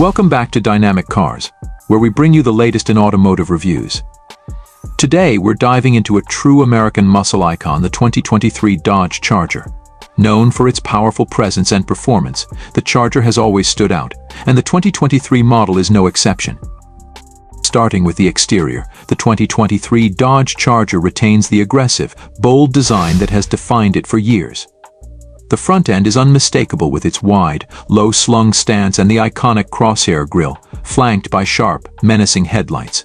Welcome back to Dynamic Cars, where we bring you the latest in automotive reviews. Today, we're diving into a true American muscle icon, the 2023 Dodge Charger. Known for its powerful presence and performance, the Charger has always stood out, and the 2023 model is no exception. Starting with the exterior, the 2023 Dodge Charger retains the aggressive, bold design that has defined it for years. The front end is unmistakable with its wide, low-slung stance and the iconic crosshair grille, flanked by sharp, menacing headlights.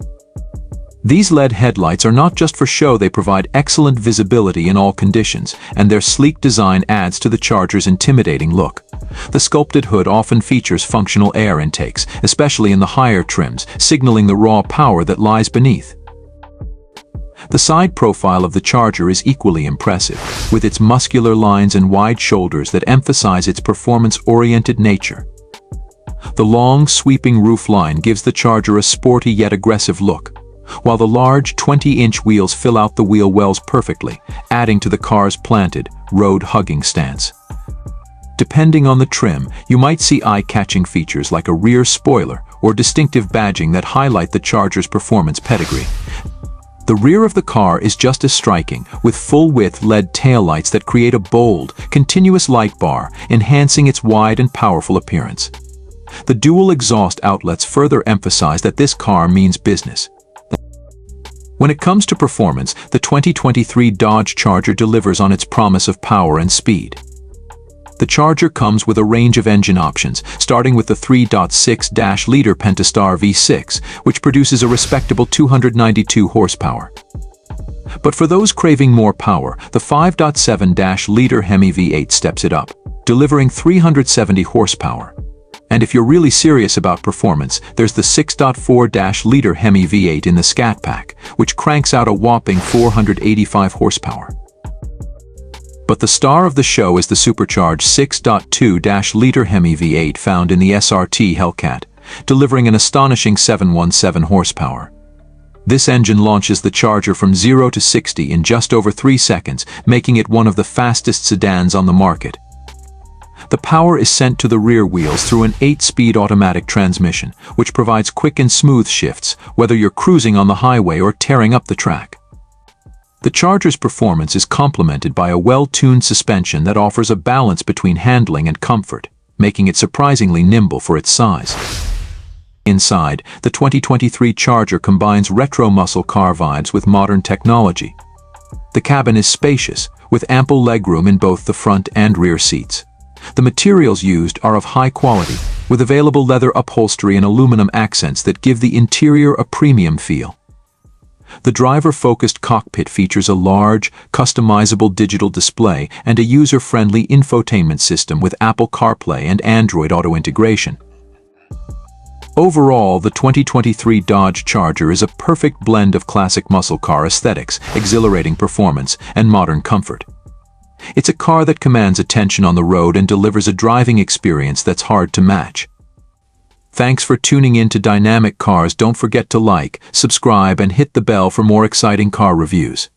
These LED headlights are not just for show, they provide excellent visibility in all conditions, and their sleek design adds to the Charger's intimidating look. The sculpted hood often features functional air intakes, especially in the higher trims, signaling the raw power that lies beneath. The side profile of the Charger is equally impressive, with its muscular lines and wide shoulders that emphasize its performance-oriented nature. The long, sweeping roof line gives the Charger a sporty yet aggressive look, while the large 20-inch wheels fill out the wheel wells perfectly, adding to the car's planted, road-hugging stance. Depending on the trim, you might see eye-catching features like a rear spoiler or distinctive badging that highlight the Charger's performance pedigree. The rear of the car is just as striking, with full-width LED taillights that create a bold, continuous light bar, enhancing its wide and powerful appearance. The dual exhaust outlets further emphasize that this car means business. When it comes to performance, the 2023 Dodge Charger delivers on its promise of power and speed. The Charger comes with a range of engine options, starting with the 3.6-liter Pentastar V6, which produces a respectable 292 horsepower. But for those craving more power, the 5.7-liter Hemi V8 steps it up, delivering 370 horsepower. And if you're really serious about performance, there's the 6.4-liter Hemi V8 in the Scat Pack, which cranks out a whopping 485 horsepower. But the star of the show is the supercharged 6.2-liter Hemi V8 found in the SRT Hellcat, delivering an astonishing 717 horsepower. This engine launches the Charger from 0 to 60 in just over 3 seconds, making it one of the fastest sedans on the market. The power is sent to the rear wheels through an 8-speed automatic transmission, which provides quick and smooth shifts, whether you're cruising on the highway or tearing up the track. The Charger's performance is complemented by a well-tuned suspension that offers a balance between handling and comfort, making it surprisingly nimble for its size. Inside, the 2023 Charger combines retro muscle car vibes with modern technology. The cabin is spacious, with ample legroom in both the front and rear seats. The materials used are of high quality, with available leather upholstery and aluminum accents that give the interior a premium feel. The driver-focused cockpit features a large, customizable digital display and a user-friendly infotainment system with Apple CarPlay and Android Auto integration. Overall, the 2023 Dodge Charger is a perfect blend of classic muscle car aesthetics, exhilarating performance, and modern comfort. It's a car that commands attention on the road and delivers a driving experience that's hard to match. Thanks for tuning in to Dynamic Cars. Don't forget to like, subscribe, and hit the bell for more exciting car reviews.